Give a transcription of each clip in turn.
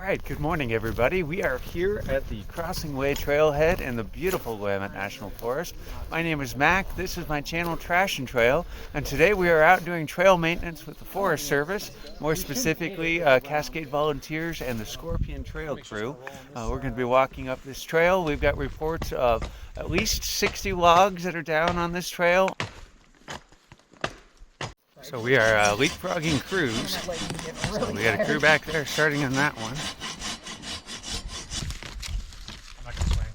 Alright, good morning everybody. We are here at the Crossing Way Trailhead in the beautiful Willamette National Forest. My name is Mac, this is my channel Trash and Trail, and today we are out doing trail maintenance with the Forest Service, more specifically Cascade Volunteers and the Scorpion Trail crew. We're going to be walking up this trail. We've got reports of at least 60 logs that are down on this trail. So we are leapfrogging crews. So we got a crew back there starting on that one. I'm not gonna swing.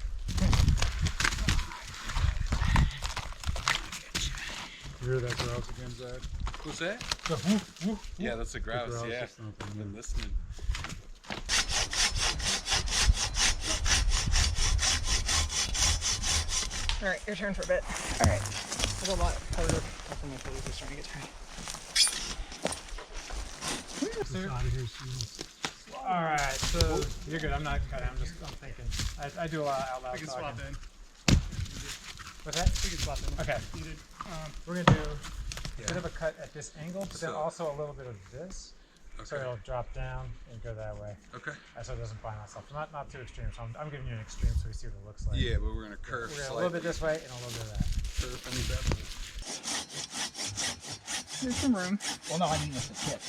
You hear that grouse again, Zach? What's that? The woof, woof. Yeah, that's a grouse, yeah. I've been listening. Alright, your turn for a bit. Alright. There's a lot of powder up in my face. It's starting to get tired. Alright, so you're good. I'm not cutting. I'm thinking. I do a lot of out loud. We can swap in. What's that? We can swap in. Okay. We're going to do a bit of a cut at this angle, but then also a little bit of this. Okay. So it'll drop down and go that way. Okay. So it doesn't bind myself. Not too extreme. So I'm giving you an extreme so we see what it looks like. Yeah, but we're going to curve a little bit this way and a little bit of that. Curve any better. There's some room. Well, no, I mean with the tip.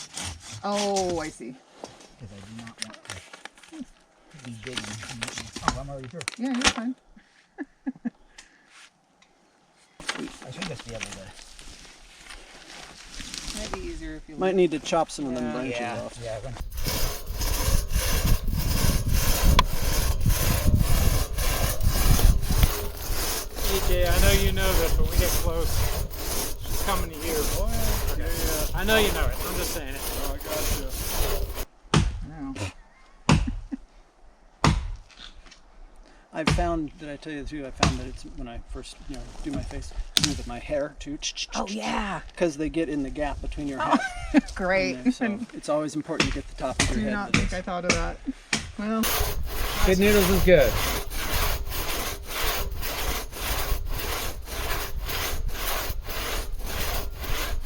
Oh, I see. Because I do not want to be digging. Oh, I'm already through. Yeah, you're fine. I should just be able to. Might be easier if you Might need to chop some of them branches Yeah, off. yeah. AJ, I know you know this, but we get close. She's coming to you. Boy. Okay. Yeah. I know you know it. I'm just saying it. Oh, I gotcha. know. I've found, did I tell you the truth? I found that it's when I first, do my face, smooth with my hair too. Oh, yeah. Because they get in the gap between your hat. Great. And there, so it's always important to get the top of your I do head. not think I thought of that. Well, Good noodles is good.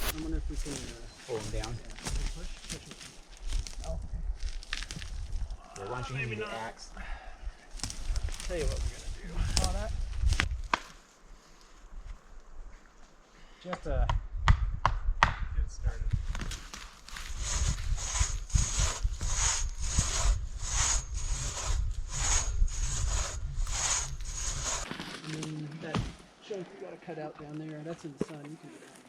I wonder if we can Pull them down. Oh. Yeah, why don't you hand me the axe? tell you what we're going to do. All that. Just get started. And then that chunk you got to cut out down there, that's in the sun. You can do that.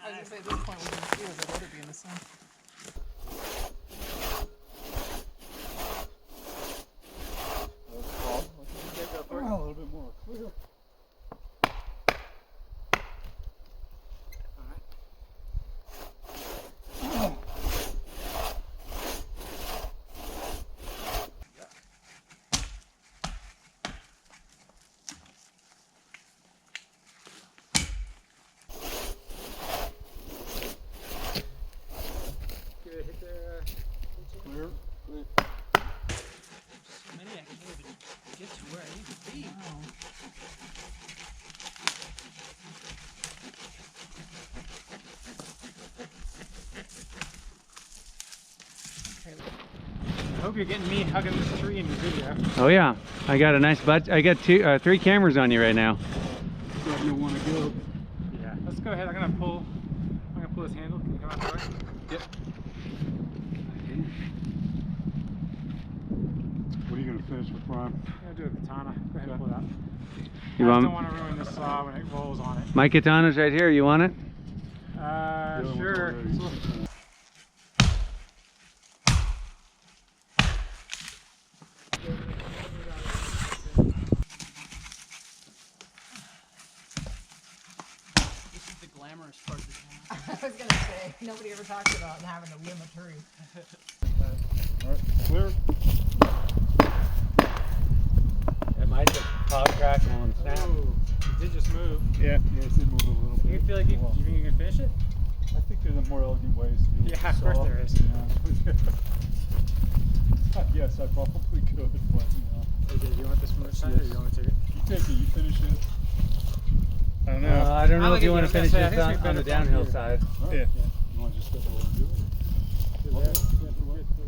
I was going to say at this point we can see it. I'd rather be in the sun. A little bit more clear. Clear. Maybe I can even get to where I need to be. Wow. I hope you're getting me hugging this tree in your video. Oh yeah, I got a nice butt. I got three cameras on you right now. Where you want to go. Yeah. Let's go ahead. I'm gonna pull this handle. Can you come out that way? Yep. What are you gonna finish with, Prime? I'm gonna do a katana. Go ahead and pull it out. You I want don't want to ruin this saw when it rolls on it. my katana's right here. You want it? Sure. This is the glamorous part of the channel. I was going to say, nobody ever talks about having a limb of tree. Alright, clear. It might just pop, crackle, and snap. Oh, it did just move. Yeah, it did move a little bit. You feel like you think you can finish it? I think there's more elegant ways to do it. Yeah, of course there is. Yes, I probably could, but AJ, do you want this from this side or do you want me to take it? you take it, you finish it. I don't know. I don't know I if you like want it. to finish I this think on the it's downhill better side. Yeah. You want to just step over and do it? Yeah.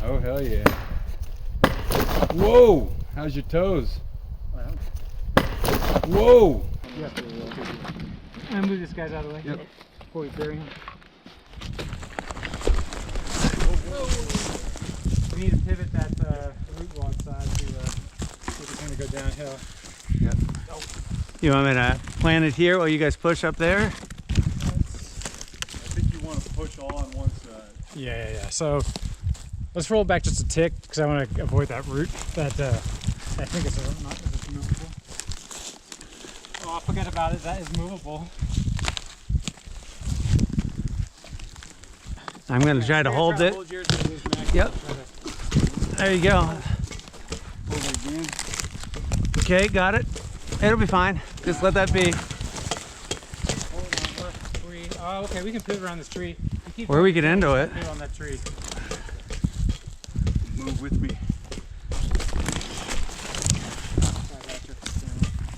Oh, hell yeah. Whoa! How's your toes? Whoa! I'm gonna move this guy's out of the way. Yep. Before we bury him. We need to pivot that root log side to get the thing to go downhill. Yep. You want me to plant it here while you guys push up there? I think you want to push all on one side. Yeah. So let's roll it back just a tick because I want to avoid that root. That I think it's not is it movable. Oh, forget about it. That is movable. I'm going to try to hold it. Hold yours and use Mac. Yep. There you go. Okay, got it. It'll be fine. Just let that be. Oh, okay. We can pivot around this tree. Or we could endo it. Pivot on that tree. Move with me.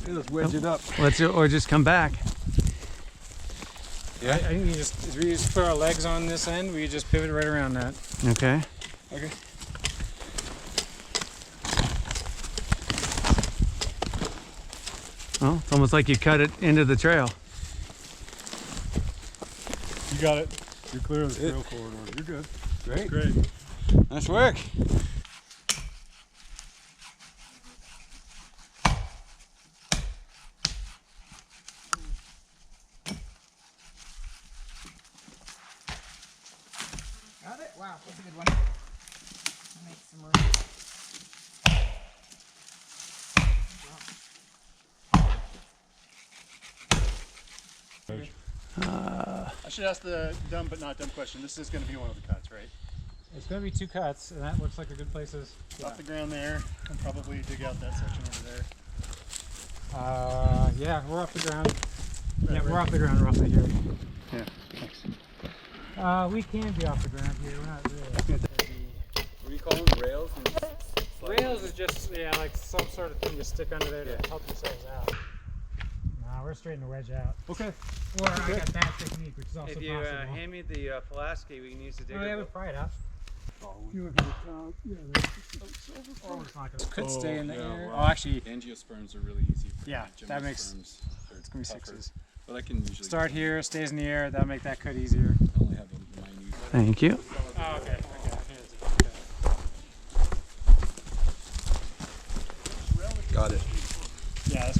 Let's wedge it up. Or just come back. Yeah. I think we just put our legs on this end. We just pivot right around that. Okay. Okay. Well, it's almost like you cut it into the trail. You got it. You're clear of the trail corridor. You're good. Great. Great. Nice work. Got it? Wow, that's a good one. Make some room. I should ask the dumb but not dumb question. This is going to be one of the cuts, right? It's going to be 2 cuts, and that looks like a good place to. Off the ground there, and probably dig out that section over there. Yeah, we're off the ground. Yeah, we're off the ground roughly here. Yeah, thanks. We can be off the ground here. We're not really. What do you call them? Rails? Rails is just like some sort of thing you stick under there to help yourselves out. Nah, we're straighten the wedge out. Okay. Or I got that technique, which is also If you possible. hand me the pulaski, we can use to dig Oh yeah, it. we'll pry it out. Could stay in the air. Oh, actually, Angiosperms are really easy. Yeah, that makes- They're it's gonna be tougher, 6s. But I can usually Start here, stays in the air. That'll make that cut easier. I only have a minute. Thank you. Oh, okay. Got it. Yeah,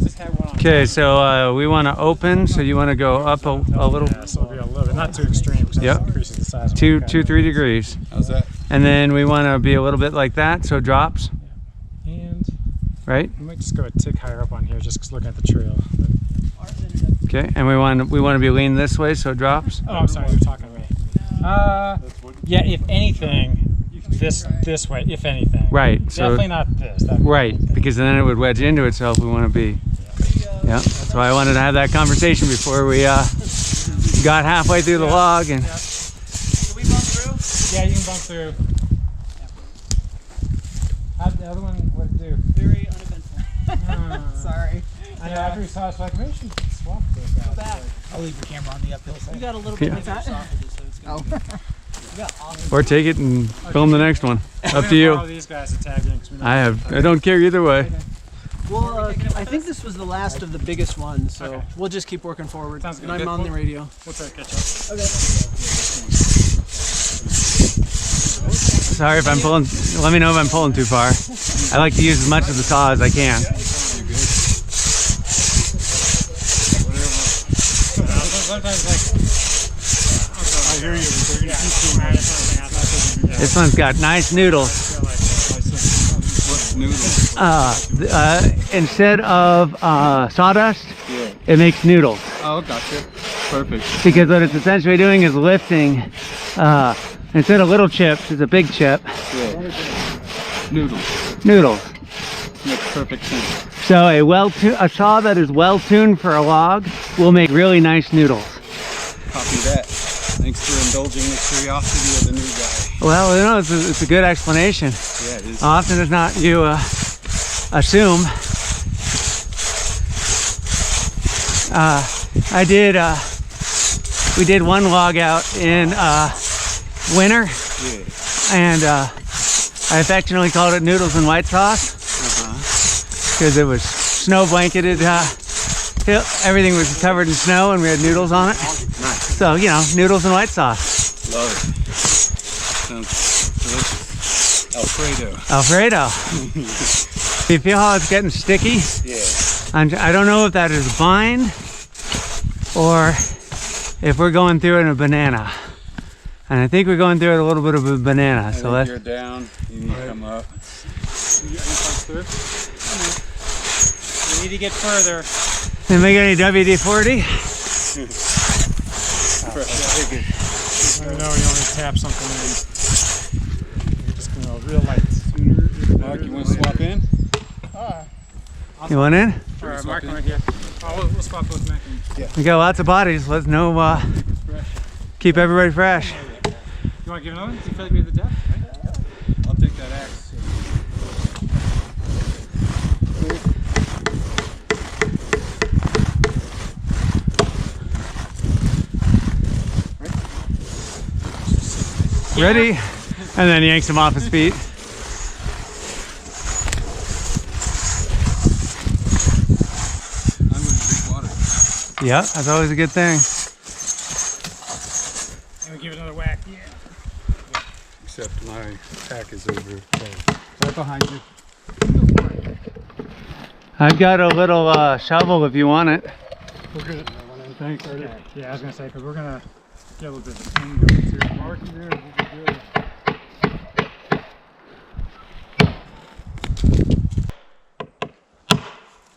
just had one on. Okay, so we want to open, so you want to go up a little, Yeah, so it'll be a little bit, not too extreme, because Yep. that increases the size of 2, the cut. 3 degrees. How's that? And then we want to be a little bit like that, so it drops, And right? we might just go a tick higher up on here, just 'cause looking at the trail. Okay, and we want to be leaned this way, so it drops. Oh, I'm sorry, you're talking to me. Yeah, if anything, this way, if anything. Right. So Definitely not this. That'd be right, anything. because then it would wedge into itself. We want to be. Yeah. That's why I wanted to have that conversation before we got halfway through the log and. Can we bump through? Yeah, you can bump through. How'd the other one, what did it do? Very uneventful. Sorry. I know, after we saw it, it's like, maybe we should swap those guys. back. I'll leave the camera on the uphill side. We got a little bit Yeah. of esophagus, so it's gonna be. We got awesome. Or take it and film the next one. Up to Borrow you. these guys to tag in. 'Cause we don't I don't care either way. Well, I think this was the last of the biggest ones, so Okay. we'll just keep working forward. Sounds good. And I'm on the radio. We'll catch up. Sorry if I'm pulling. Let me know if I'm pulling too far. I like to use as much of the saw as I can. Sometimes like. I hear you. This one's got nice noodles. What's noodles? Instead of sawdust, it makes noodles. Oh, gotcha. Perfect. Because what it's essentially doing is lifting. Instead of little chips, it's a big chip. Yeah. Noodles. Noodles. Makes perfect sense. So a saw that is well tuned for a log will make really nice noodles. Copy that. Thanks for indulging the curiosity of the new guy. Well, you know, it's a good explanation. Yeah, it is. Often as not, you assume. We did one log out in winter, Yeah. and I affectionately called it noodles and white sauce because it was snow blanketed. Everything was covered in snow, and we had noodles on it. Nice. So you know, noodles and white sauce. Love it. Sounds delicious. Alfredo. Alfredo. Do you feel how it's getting sticky? Yeah. I don't know if that is vine or if we're going through it in a banana. And I think we're going through it a little bit of a banana. I So think let's. you're down. You need to come up. We need to get further. Did we get any WD-40? I know you only tap something in. You're just going to real light. Mark, you want to swap in? You want in? Alright, Mark, right here. Oh, we'll swap both Mac and We got lots of bodies. Let's know. Keep everybody fresh. You want to give another one? Do you feel like we have the depth? Right? I'll take that axe. Ready? And then yanks him off his feet. I'm going to drink water. Yeah, that's always a good thing. And we give it another whack. Yeah. Except my pack is over right behind you. I've got a little shovel if you want it. We're good. Thanks. Okay. Yeah, I was going to say, because we're going to get a little bit of a thing going too. Mark, you there? We'll be good.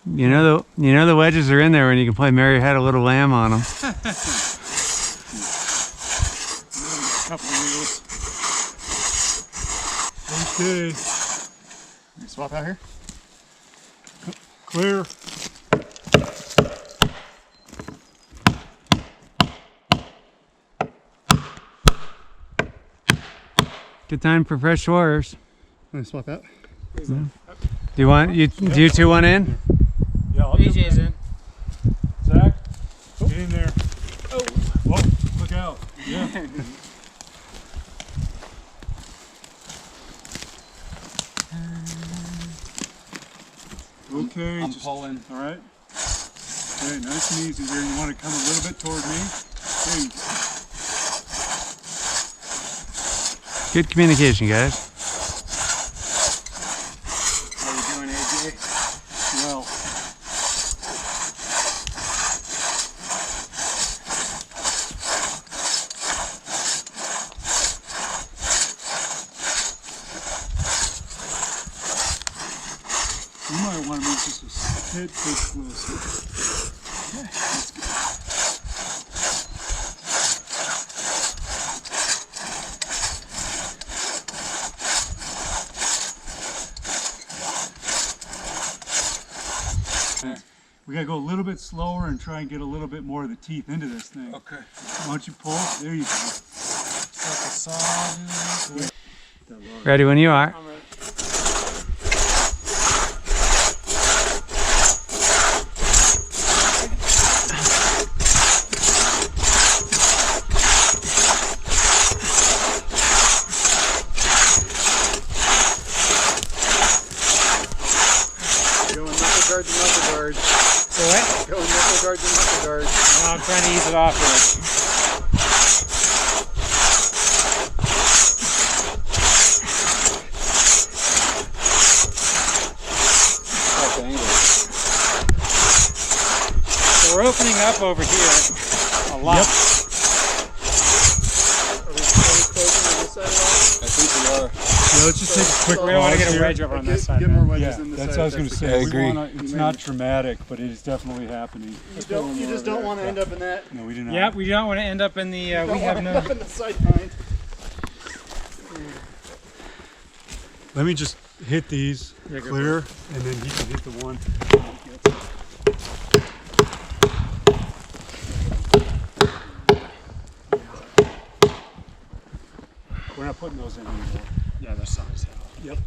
You know the wedges are in there, and you can play Mary Had a Little Lamb on them. Couple of needles. Okay. You swap out here. Clear. Good time for fresh waters. Want to swap out? Do you two want in? Yeah, I'll AJ's in. Zach, get in there. Oh, look out. Yeah. Okay, I'm just, pulling. all right. Okay, nice and easy there. You want to come a little bit toward me. Hey, Good communication, guys. How you doing, AJ? well, you might want to move just a bit closer. Okay, that's good. We gotta go a little bit slower and try and get a little bit more of the teeth into this thing. Okay. Why don't you pull? There you go. Ready when you are. Going knuckle guard to knuckle guard. So what? Going knuckle guard to knuckle guard. I'm trying to ease it off here. That's angle. So we're opening up over here a lot. Are we closing on this side at all? I think we are. Yeah, let's just take a quick We don't want to pause get a here. wedge over on this side. Get more man. wedges Yeah, in this that's side. what I was going to say. I We agree. It's not traumatic, but it is definitely happening. You just don't want to end up in that. No, we do not. Yeah, we don't want to end up in the. We have no. Up in the side pine. Let me just hit these Yeah, go clear, and then he can hit the one. We're not putting those in anymore. Yeah, that's solid as hell. Yep.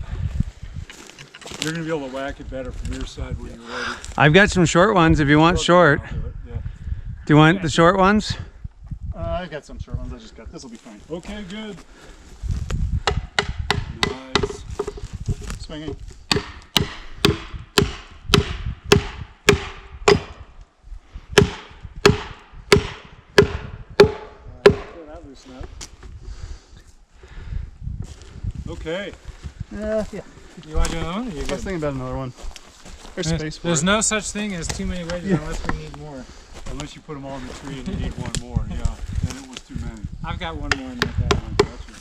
You're going to be able to whack it better from your side when you're ready. I've got some short ones if you want short. I'll do it, yeah. Do you want the short ones? I got some short ones. I just got this. Will be fine. Okay, good. Swinging. That loosen up. Okay. Yeah. You want to do another one? Or you I was good? thinking about another one. There's space for There's it. no such thing as too many wedges unless we need more. Unless you put them all in the tree and you need one more. Yeah. Then it was too many. I've got one more in my bag. Gotcha. I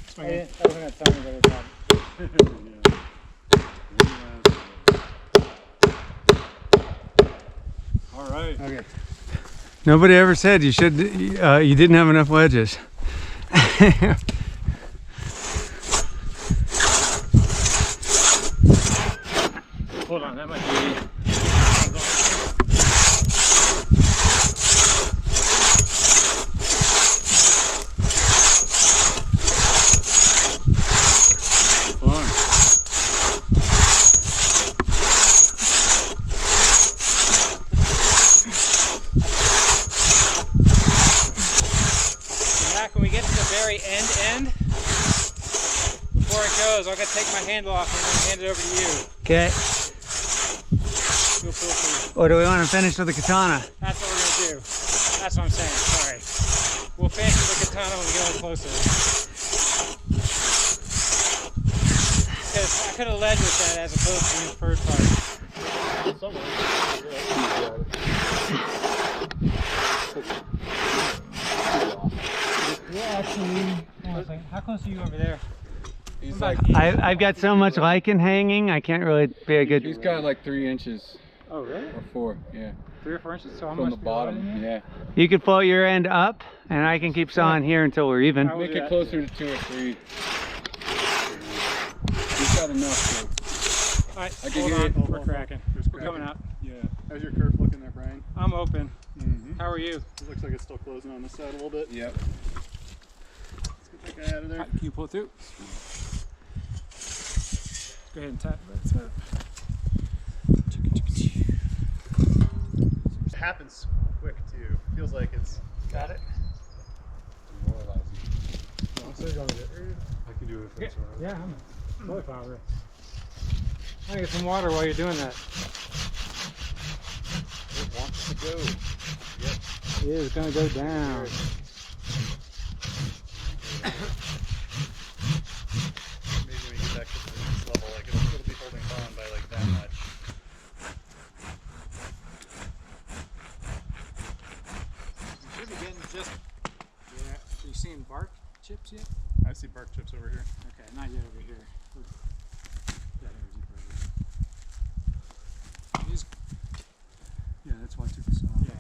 Swinging. wasn't going to tell anybody about it. Yeah. All right. Okay. Nobody ever said you should. You didn't have enough wedges. Hold on, that might be. Fun. Mac, when we get to the very end, before it goes, I'm going to take my handle off and I'm going to hand it over to you. Okay. You'll pull through. Or do we want to finish with the katana? That's what we're going to do. That's what I'm saying, sorry. We'll finish with the katana when we get a little closer. Because I could have led with that as opposed to the third part. Yeah, actually, how close are you over there? He's like, I've got so much lichen hanging, I can't really be a good. he's got like 3 inches Oh, really? or 4, yeah, 3 or 4 inches, so I'm from the bottom, yeah. You could float your end up, and I can keep sawing here until we're even. I will Make do it that. closer to 2 or 3. He's got enough. Alright, I can hold hear on, it. we're cracking. We're coming out. Yeah. How's your curve looking there, Brian? I'm open. Mm-hmm. How are you? It looks like it's still closing on this side a little bit. Yep. Let's get that guy out of there. Can you pull it through? Go ahead and tap. That's it. It happens quick too. Feels like it's. Got it? I can do it if that's all right. Yeah, I'm totally fine with it. I'm gonna get some water while you're doing that. It wants to go. It is gonna go down. Maybe when you get back to the next level, like it'll be holding on by like that much. Should be getting just. Yeah. Are you seeing bark chips yet? I see bark chips over here. Okay, not yet over here. Yeah, there was deeper over here. Just, Yeah, that's why I took the saw. yeah. I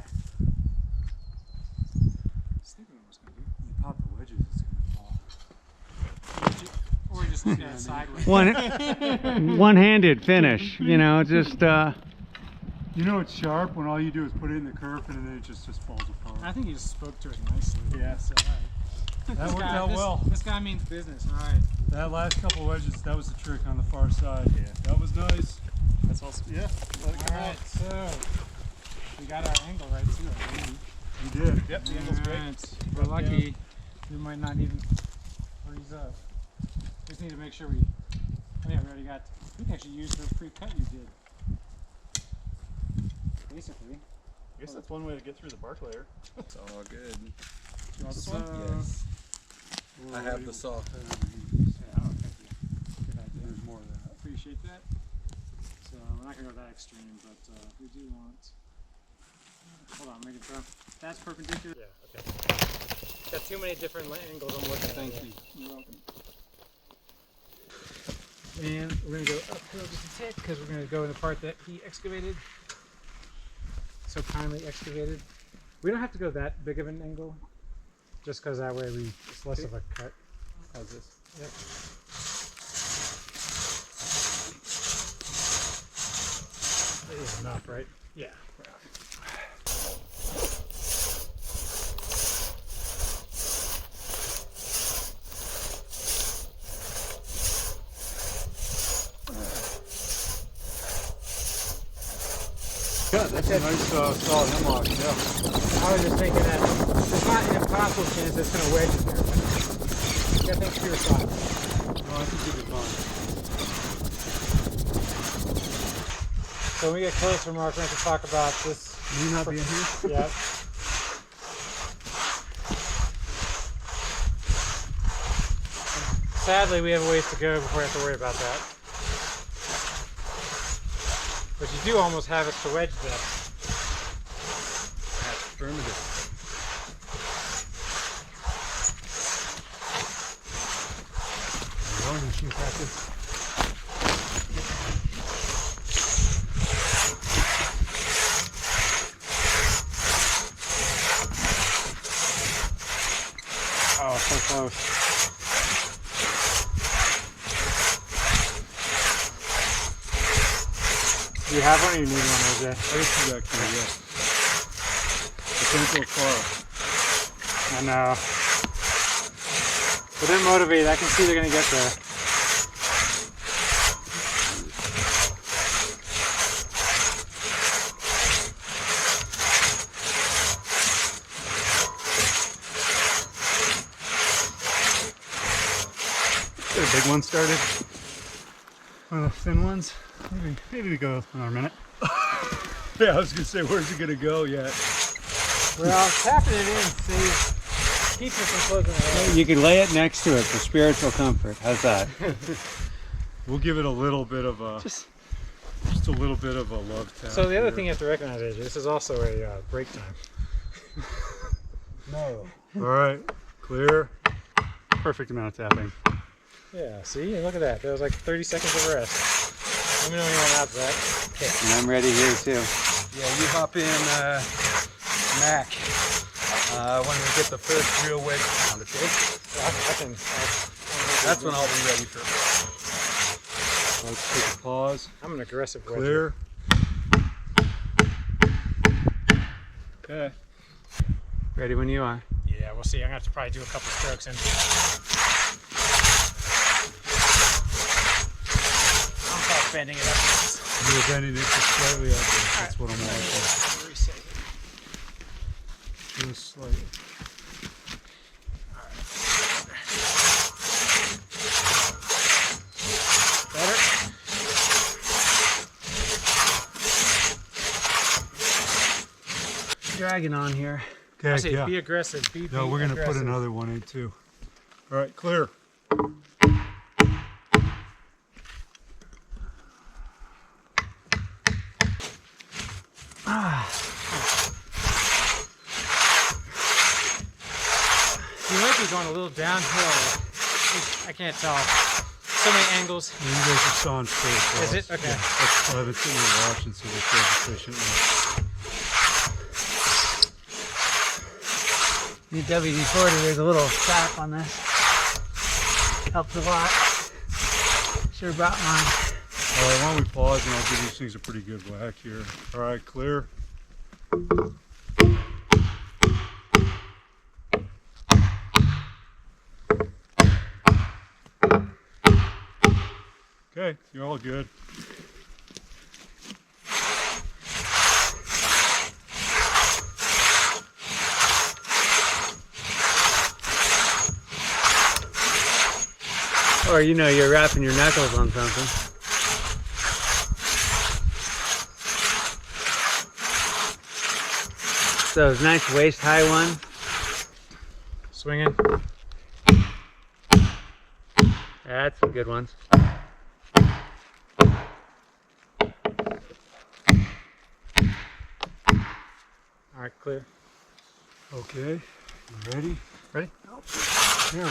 was thinking what I was going to do. When you pop the wedges, it's going to fall. Or just look at it sideways. One-handed finish, you know, just You know it's sharp when all you do is put it in the kerf and then it just falls apart. I think you just spoke to it nicely. Yeah. So, all right. That worked out well. This guy means business. All right. That last couple wedges, that was the trick on the far side. Yeah. That was nice. That's also, yeah. Let it All come right. out. So we got our angle right too. I think. You did. Yep, the angle's great. Alright, we're lucky. We might not even freeze up. Just need to make sure we. Oh yeah, we already got. We can actually use the pre-cut you did. Basically. I guess that's one way to get through the bark layer. It's all good. You want this So, one? Yes. I have the saw. Yeah, oh, thank you. Good idea. There's more of that. Appreciate that. So we're not gonna go that extreme, but we do want. Hold on, make it throw. That's perpendicular. Yeah. Okay. Got too many different angles I'm looking at. Thank you. You're welcome. And we're gonna go uphill just a tick because we're gonna go in the part that he excavated. So kindly excavated. We don't have to go that big of an angle, just because that way it's less of a cut. How's this? Yep. It is enough, right? Yeah. Yeah, that's a nice solid hemlock, yeah. I was just thinking that there's not an impossible chance it's going to wedge in there, but you got to think for your thoughts. No, I think you did fine. So when we get closer, Mark, we're going to talk about this. You not being here? Yeah. Sadly, we have a ways to go before we have to worry about that. But you do almost have it to wedge depth. That's affirmative. Rowing machine practice. Oh, so close. Do you have one or you need one, OJ? I just see that kind of, yeah. But don't go far. I know. But they're motivated. I can see they're going to get there. Get a big one started. One of the thin ones. Maybe we go another minute. Yeah, I was gonna say, where's it gonna go yet? Well, tapping it in keeps it from closing the eyes. You can lay it next to it for spiritual comfort. How's that? We'll give it a little bit of a, just a little bit of a love tap. So the other here. thing you have to recognize, AJ, this is also a break time. No. All right, clear. Perfect amount of tapping. Yeah, see? Look at that. There was like 30 seconds of rest. Let me know when you want out, Zach. And I'm ready here too. Yeah, you hop in, Mac, when we get the first real wedge round, okay? That's when I'll be ready for it. Let's take a pause. I'm an aggressive wedger. Clear. Okay. Ready when you are. Yeah, we'll see. I'm going to have to probably do a couple strokes in. I'm bending it up. You're bending it just slightly up. That's what I'm watching. Reset it. Just slightly. Better? Dragging on here. I Okay, say yeah. be aggressive. No, we're gonna aggressive. put another one in too. All right, clear. You might be going a little downhill. I can't tell. So many angles. You guys are sawing straight across. Is it? Okay. Yeah, that's why I've been sitting here watching so they feel efficient. The WD-40, there's a little strap on this. Helps a lot. Sure brought mine. All right, why don't we pause and I'll give these things a pretty good whack here. All right, clear. Okay, you're all good. Or you know, you're wrapping your knuckles on something. So it's nice waist high one. Swinging. That's some good ones. All right, clear. Okay, you ready? Ready? There we go.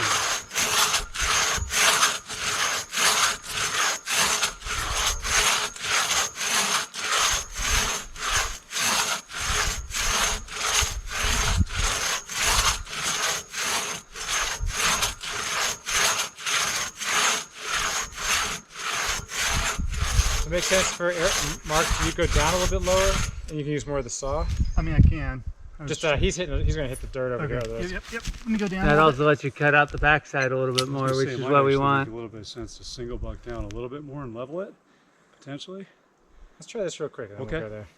It makes sense for Mark. You go down a little bit lower, and you can use more of the saw. I mean, I can. Just he's going to hit the dirt over here. Okay. Yep. Let me go down. That also lets you cut out the backside a little bit more, which is what we want. Make a little bit of sense to single buck down a little bit more and level it, potentially. Let's try this real quick. And Okay. We'll go there.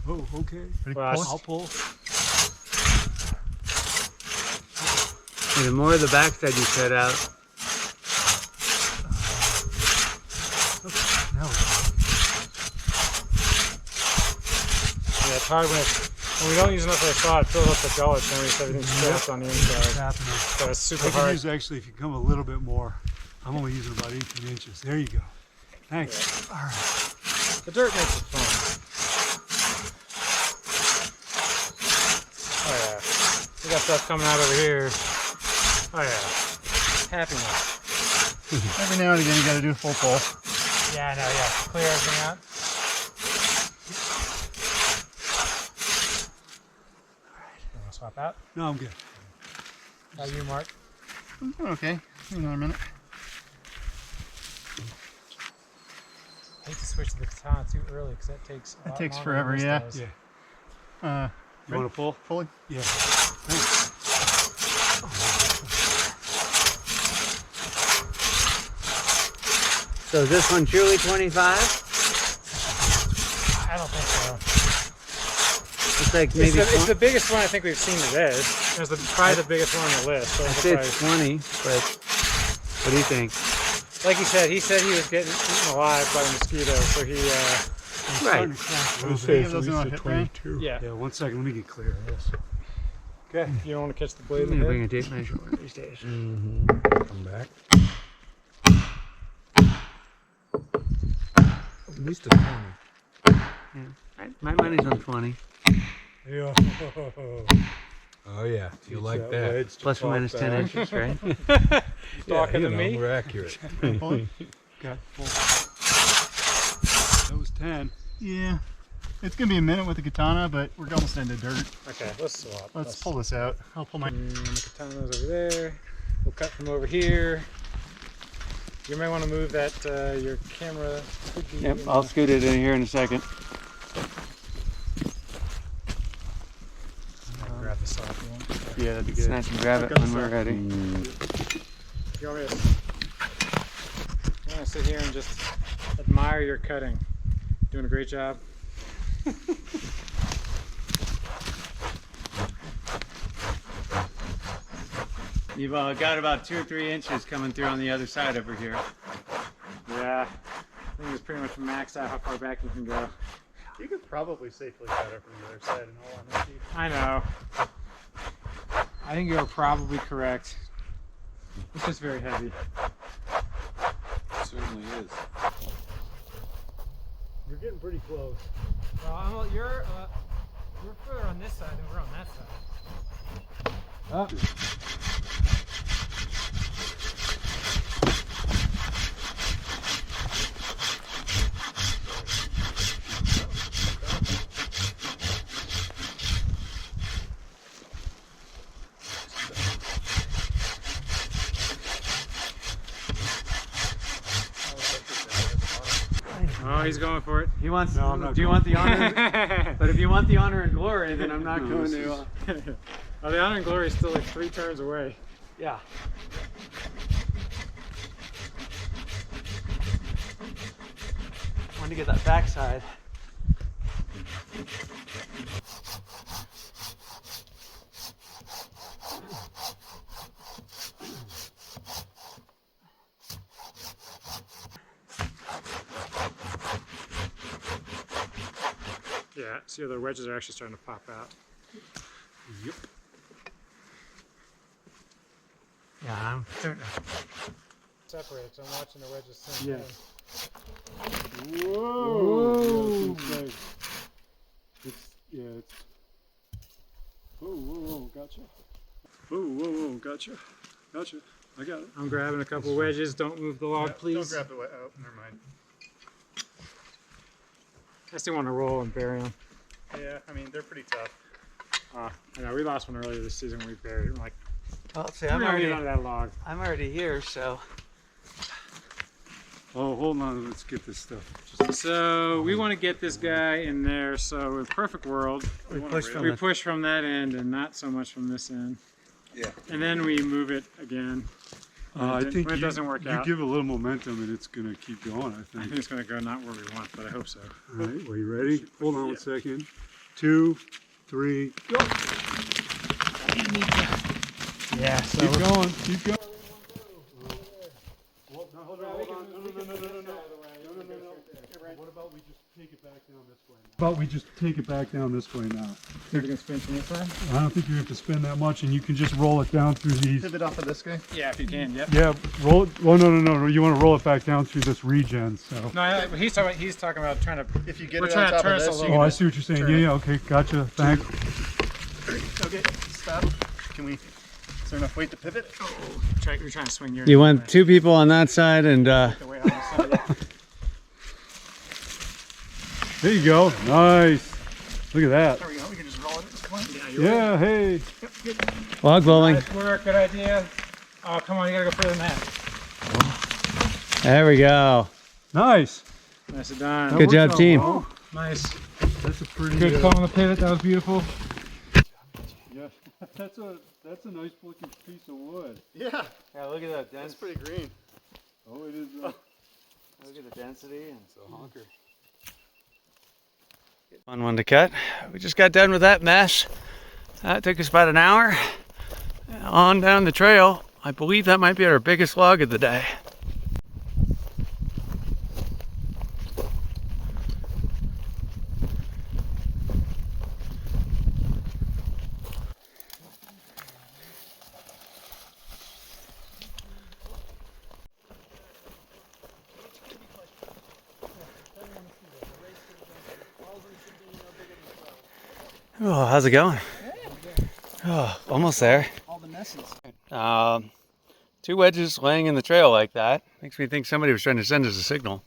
Oh, okay. Ready? Well, I'll pull. And the more of the backside you cut out, No. it's hard when we don't use enough of the saw, it fills up the gullets and everything's strapped on the inside. So it's super I can hard. use, actually, if you come a little bit more, I'm only using about 18 inches. There you go. Thanks. All right. The dirt makes it fun. Oh yeah. We got stuff coming out over here. Oh yeah. Happiness. Every now and again, you got to do a full pull. Yeah, I know, yeah. Clear everything out. Alright. You want to swap out? No, I'm good. How are you, Mark? I'm doing okay. Another minute. I hate to switch to the katana too early because that takes a lot takes longer forever, than this yeah. does. Yeah. You want to pull? Fully? Yeah. Thanks. So is this one truly 25? I don't think so. It's like maybe It's the biggest one I think we've seen today. It's probably the biggest one on the list. So I'd it's say probably- it's 20, but what do you think? like he said he was getting eaten alive by the mosquitoes, so he Right. Those are hit brain. yeah. Yeah, 1 second. Let me get clear of this. Okay. You don't want to catch the blade I'm in gonna the bring head. a tape measure one of these days. Come back. At least a 20. My money's on 20. Yeah. Oh yeah, you like that. Plus or minus 10 inches, right? Talking you to know, me. We're accurate. Okay. That was 10. Yeah. It's going to be a minute with the katana, but we're almost into dirt. Okay, let's swap. Let's pull this out. I'll pull my... The katana's over there. We'll cut from over here. You may want to move that your camera. Could be Yep, in I'll the- scoot it in here in a second. grab the saw if you want. Yeah, that'd be good. Snatch and grab it when we're ready. You want me to? You want to sit here and just admire your cutting? Doing a great job. You've got about 2 or 3 inches coming through on the other side over here. Yeah, I think it's pretty much maxed out how far back you can go. You could probably safely cut it from the other side, in all honesty. I know. I think you're probably correct. It's just very heavy. It certainly is. You're getting pretty close. Well, you're further on this side than we're on that side. Oh, he's going for it. He wants. No, I'm not do you going. want the honor? But if you want the honor and glory, then I'm not going to. Oh, the honor and glory is still like 3 turns away. Yeah. Want to get that backside. Yeah, see how the wedges are actually starting to pop out. Yep. Yeah, I'm starting to... Separated, so I'm watching the wedges sink Yeah. in. Whoa! It's whoa, gotcha. Whoa, gotcha. Gotcha. I got it. I'm grabbing a couple wedges. Don't move the log, please. Don't grab the wet. Oh, never mind. I still want to roll and bury them. Yeah, I mean, they're pretty tough. I know we lost one earlier this season when we buried. I'm like, Well, see, we're I'm gonna get already, onto that log. I'm already here, so... Oh, hold on. Let's get this stuff. So we want to get this guy in there. So in perfect world, We push from we the... push from that end and not so much from this end. Yeah. And then we move it again. I think when it doesn't work you out. give it a little momentum and it's going to keep going, I I think. think it's going to go not where we want, but I hope so. All right, well, you ready? Hold on 1 second. 2, 3, go. Yeah, so... Keep going. Keep going. Well, no, hold hold on. What about we just take it back down this way now? How about we just take it back down this way now? You're gonna spin from this side? I don't think you have to spin that much, and you can just roll it down through these. Pivot off of this guy? Yeah, if you can, yep. Yeah, roll it. Well, no. You want to roll it back down through this regen. So. No, he's talking about trying to. If you get We're it trying on to top turn of us a this, little Oh, I see what you're saying. Turn Yeah, okay, gotcha. Thanks. Okay, stop. Can we? Is there enough weight to pivot? You're trying to swing your. You want two people on that side and the way on this side. There you go. Nice. Look at that. There we go. We can just roll it at this point. Yeah. Hey. log bowling. Nice work, good idea. Oh, come on, you gotta go further than that. There we go. Nice. Nicely done. That Good worked job, out team. well. Nice. That's a pretty Good call on the pivot, that was beautiful. Yeah. That's a nice looking piece of wood. Yeah, Yeah, look at that that's density. pretty green. Oh, it is. Look at the density and so honker. Fun one to cut. We just got done with that mess. That took us about an hour. On down the trail. I believe that might be our biggest log of the day. Oh, how's it going? Oh, almost there. All the messes. 2 wedges laying in the trail like that makes me think somebody was trying to send us a signal.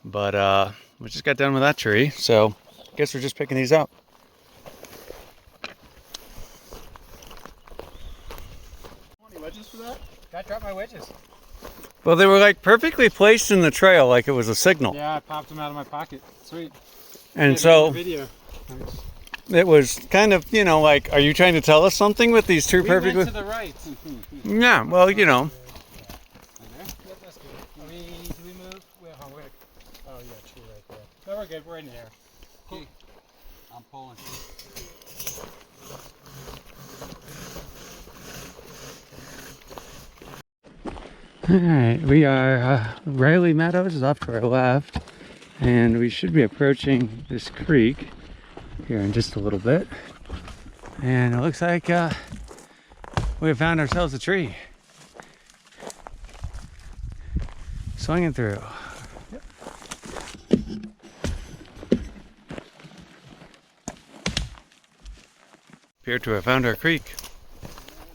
But we just got done with that tree, so I guess we're just picking these up. Any wedges for that? Gotta drop my wedges. Well, they were like perfectly placed in the trail like it was a signal. Yeah, I popped them out of my pocket. Sweet. And Maybe so in the video. it was kind of, you know, like, are you trying to tell us something with these two We perfectly? went to the right. Yeah, well, you know. That's good. Do we move? Oh, yeah, tree right there. No, we're good. We're in there. I'm pulling. Alright, we are, Riley Meadows is off to our left, and we should be approaching this creek here in just a little bit. And it looks like we have found ourselves a tree. Swinging through. Appear to have found our creek,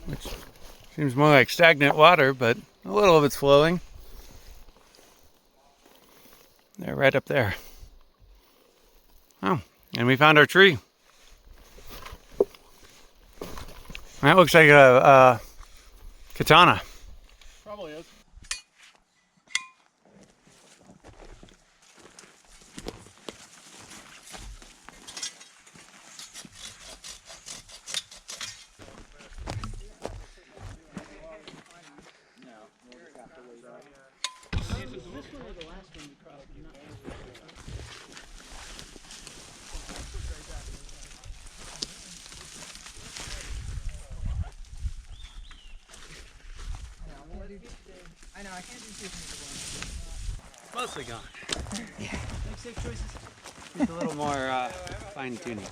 which seems more like stagnant water, but a little of it's flowing. They're right up there. Oh, and we found our tree. That looks like a katana. Probably is. I know, I can't do too many. Mostly gone. Make safe choices. It's a little more fine tuning.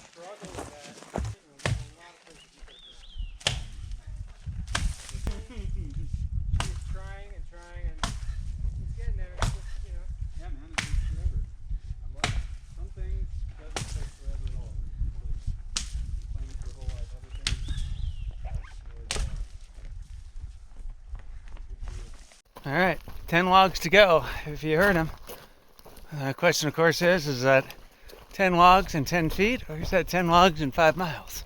Trying and it's getting there. It's just, you know. Yeah, man, it takes forever. Some things doesn't take forever at all. Planning for a whole life, other things. All right, 10 logs to go, if you heard them. The question, of course, is that 10 logs in 10 feet, or is that 10 logs in 5 miles?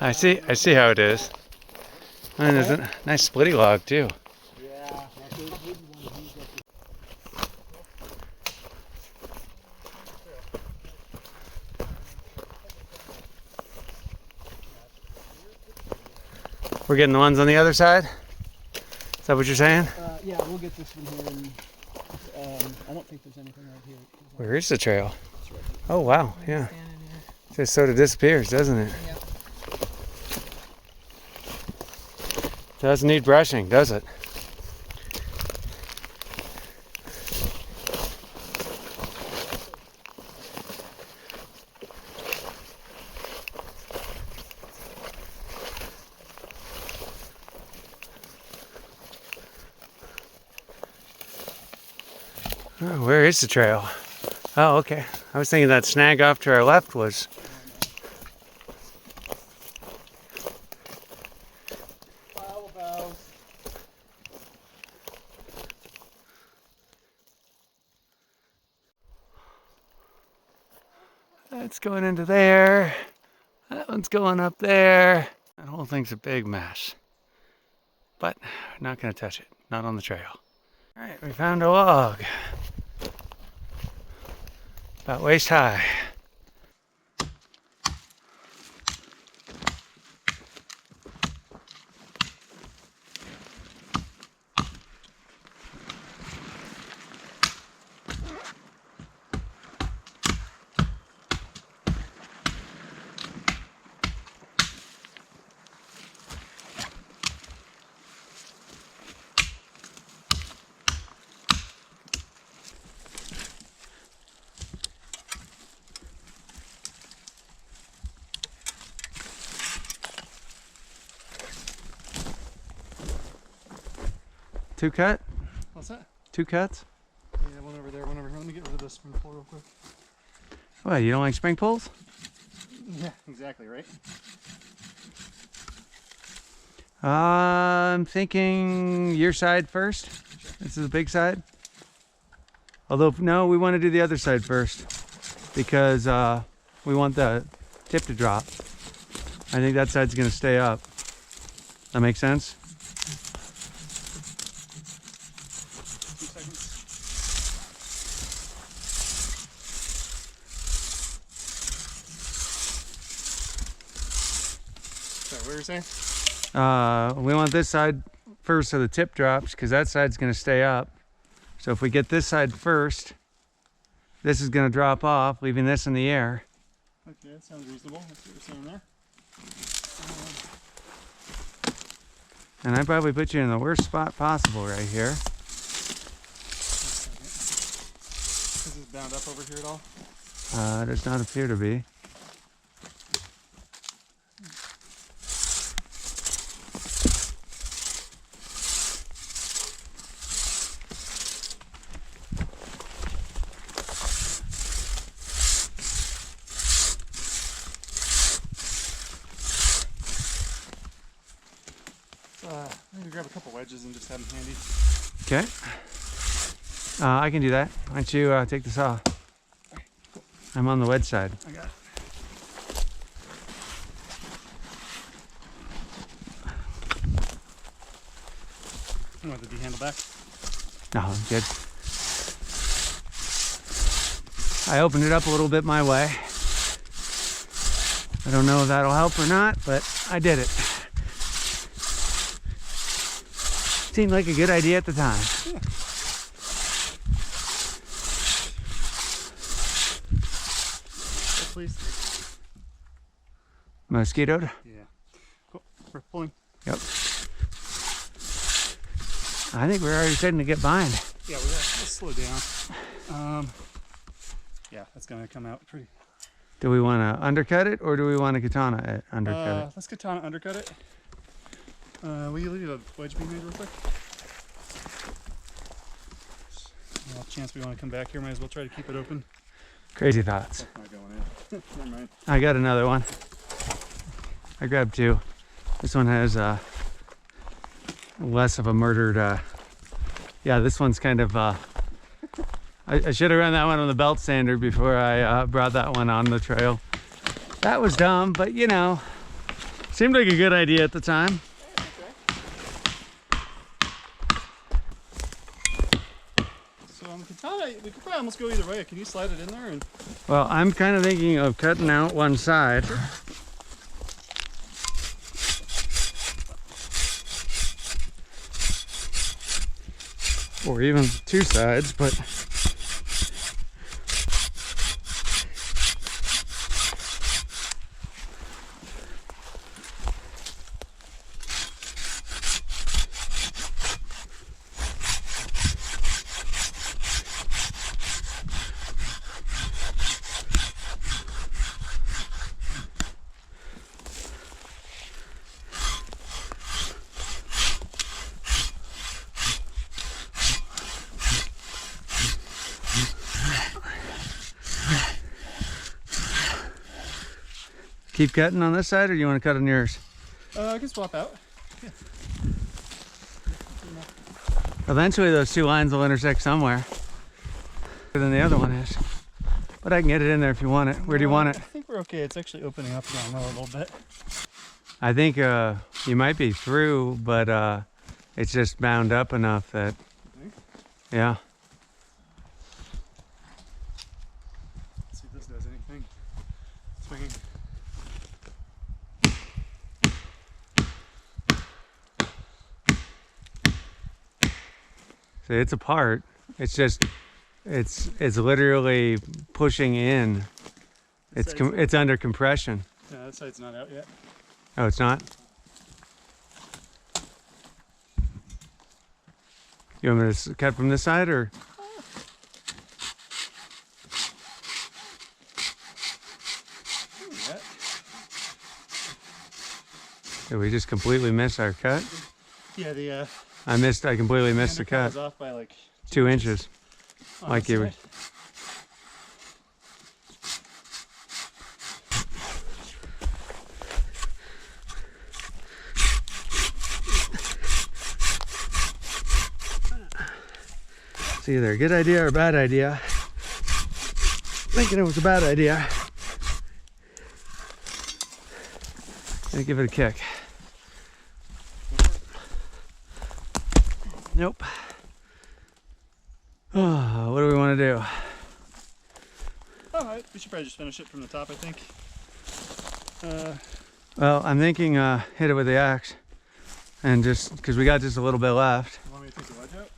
I see how it is. And there's a nice splitty log too. We're getting the ones on the other side? Is that what you're saying? Yeah, we'll get this one here. And, I don't think there's anything right here. Where is the trail? Oh wow, yeah. Just sort of disappears, doesn't it? Yep. Doesn't need brushing, does it? Oh, where is the trail? Oh, okay. I was thinking that snag off to our left was. Pile of boughs. That's going into there. That one's going up there. That whole thing's a big mess. But we're not going to touch it. Not on the trail. All right, we found a log. About waist high. Two cut? What's that? Two cuts? Yeah, one over there, one over here. Let me get rid of this from the floor real quick. What, you don't like spring poles? Yeah, exactly, right? I'm thinking your side first. This is the big side. Although, no, we want to do the other side first because we want the tip to drop. I think that side's going to stay up. That makes sense? 2 seconds. So, what were you saying? We want this side first so the tip drops because that side's going to stay up. So if we get this side first, this is going to drop off, leaving this in the air. Okay, that sounds reasonable. That's what you're saying there. And I probably put you in the worst spot possible right here. Is this bound up over here at all? Does not appear to be. Maybe grab a couple wedges and just have them handy. Okay. I can do that. Why don't you take the saw? I'm on the wedge side. I got it. You want the D-handle back? No, I'm good. I opened it up a little bit my way. I don't know if that'll help or not, but I did it. Seemed like a good idea at the time. Yes, please. Mosquitoed? Yeah. Cool. We're pulling. Yep. I think we're already starting to get behind. Yeah, let's slow down. Yeah, that's gonna come out pretty. Do we want to undercut it or do we want to katana it? Undercut it. Let's katana undercut it. Will you leave a wedge being made real quick? Well, chance we want to come back here, might as well try to keep it open. Crazy thoughts. That's not going in. Never mind. I got another one. I grabbed two. This one has less of a murdered. Yeah, this one's kind of. I should have run that one on the belt sander before I brought that one on the trail. That was dumb, but you know, seemed like a good idea at the time. So on the katana, we could probably almost go either way. Can you slide it in there? And Well, I'm kind of thinking of cutting out one side. Or even two sides, but keep cutting on this side, or you want to cut on yours? I can swap out. Eventually those two lines will intersect somewhere. Than the other one is. But I can get it in there if you want it. Where do you want it? I think we're okay. It's actually opening up down low a little bit. I think you might be through, but it's just bound up enough that, yeah. Let's see if this does anything. Swinging. See, it's apart. It's just, it's literally pushing in. It's under compression. Yeah, that side's not out yet. Oh, it's not? You want me to cut from this side, or? Did we just completely miss our cut? Yeah, I completely missed the cut. was off by like 2 inches. on Like this you were. side. It's either a good idea or a bad idea. Thinking it was a bad idea. Gonna give it a kick. Nope. Oh, what do we want to do? Alright, we should probably just finish it from the top, I think. Well, I'm thinking hit it with the axe. And just, because we got just a little bit left. You want me to take the wedge out?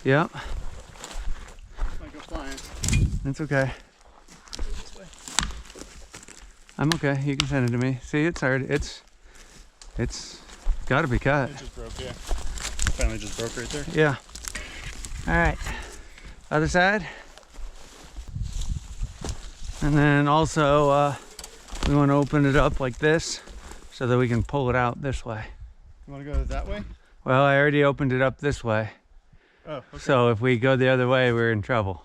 Yep, Might go flying. that's okay. Go this way. I'm okay, you can send it to me. See, it's hard, it's gotta be cut. It just broke, yeah. Finally just broke right there. Yeah. All right. Other side. And then also we want to open it up like this so that we can pull it out this way. You want to go that way? Well, I already opened it up this way. Oh, okay. So if we go the other way, we're in trouble.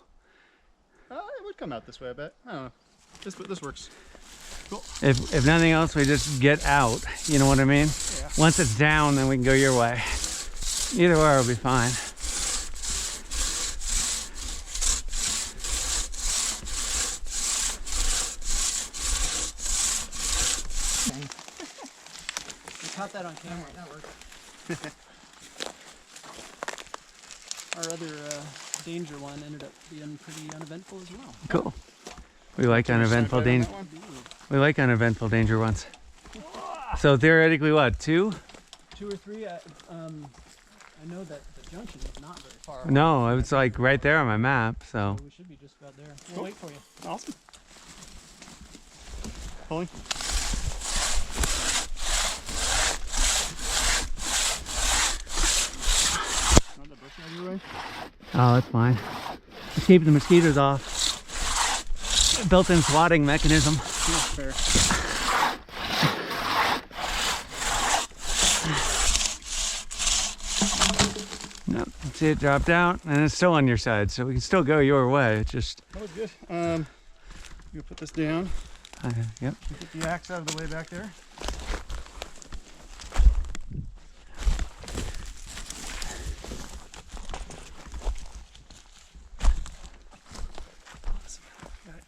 It would come out this way, I bet. I don't know. This works. Cool. If nothing else, we just get out. You know what I mean? Yeah. Once it's down, then we can go your way. Either way will be fine. We caught that on camera. That worked. Our other danger one ended up being pretty uneventful as well. Cool. We like uneventful danger. We like uneventful danger ones. So theoretically, what, 2? 2 or 3. I know that the junction is not very far. No, it's like right there on my map. So We should be just about there. We'll wait for you. Awesome. Pulling. Not the bush out of your way? oh, that's fine. Just keep the mosquitoes off. Built-in swatting mechanism. Yeah, fair. Nope. See it dropped out, and it's still on your side, so we can still go your way. It just, That was good. I'm gonna put this down. yep. Get the axe out of the way back there. Awesome. Got it.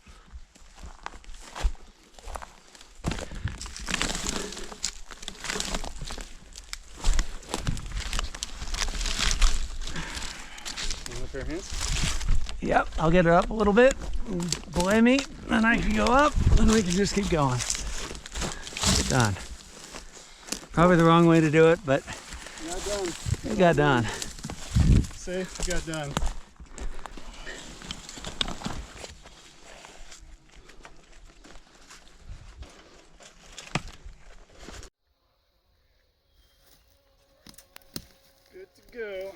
pair of hands. Yep, I'll get it up a little bit. Belay me, then I can go up, and we can just keep going. Get done. Probably the wrong way to do it, but Not done. it got done. Safe, you got done. Good to go.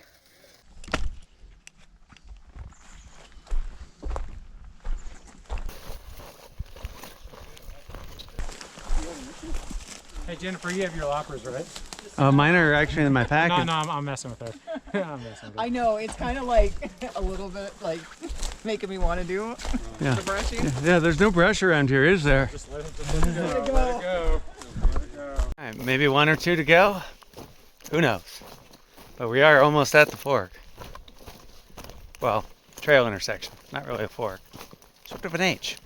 Hey Jennifer, you have your loppers, right? Mine are actually in my package. No, I'm messing with her. I'm messing with her. I know, it's kind of like a little bit like making me want to do Yeah. the brushing. Yeah, there's no brush around here, is there? Just let it Let it go. go. All right, maybe 1 or 2 to go. Who knows? But we are almost at the fork. Well, trail intersection. Not really a fork. Sort of an H.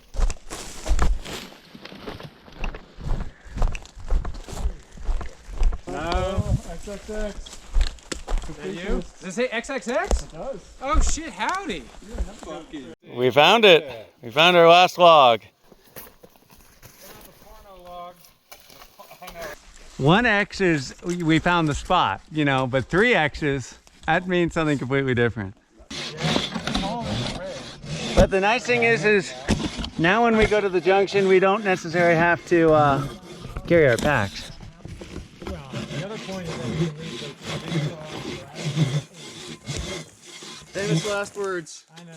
No. XXX. Is that you? Does it say XXX? It does. Oh shit, howdy. We found it. We found our last log. 1 X is we found the spot, you know, but 3 X's, that means something completely different. But the nice thing is now when we go to the junction, we don't necessarily have to carry our packs. Well, the other point is that we can leave the Famous last words. I know.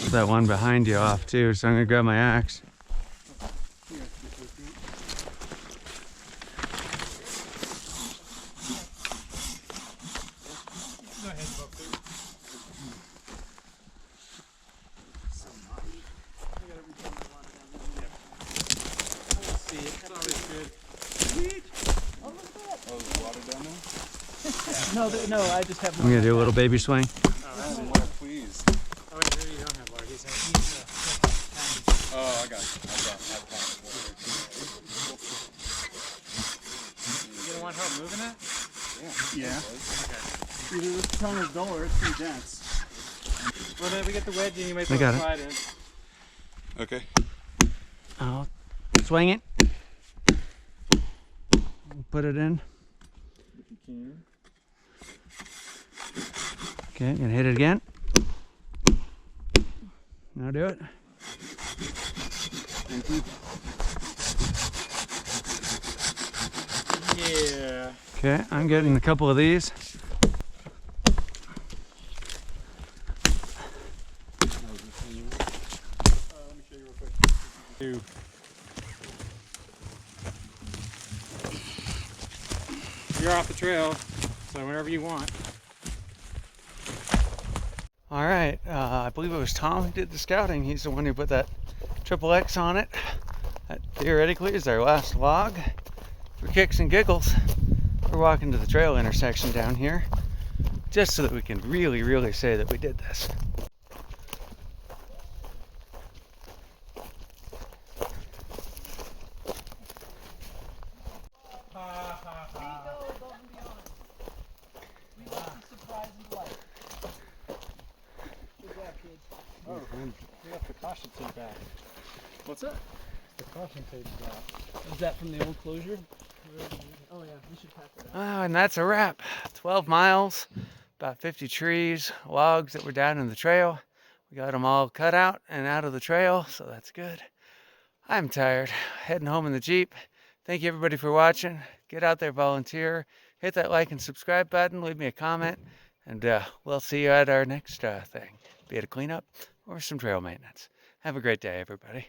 Put that one behind you off too, so I'm gonna grab my axe. Go ahead, folks. See, it's always good. Oh, there's water down there? No, I just have I'm gonna do a little baby swing. Water, please. Oh, wait, maybe you don't have water. He's Oh, I got it. You don't want help moving that? Yeah. Either this tongue is dull or it's pretty dense. Well, then we get the wedge and you might I got it. slide in. Okay. I'll swing it. Put it in. If you can. Okay, I'm gonna hit it again. Now do it. Yeah. Okay, I'm getting a couple of these. Let me show you real quick. You're off the trail, so whenever you want. All right, I believe it was Tom who did the scouting. He's the one who put that XXX on it. That theoretically is our last log. For kicks and giggles, we're walking to the trail intersection down here, just so that we can really say that we did this. Oh, we got the caution tape back. What's that? The caution tape's out. Is that from the old closure? Oh yeah, we should pack that out. Oh, and that's a wrap. 12 miles, about 50 trees, logs that were down in the trail. We got them all cut out and out of the trail, so that's good. I'm tired. Heading home in the Jeep. Thank you everybody for watching. Get out there, volunteer. Hit that like and subscribe button. Leave me a comment. And we'll see you at our next thing. Be it a cleanup or some trail maintenance. Have a great day, everybody.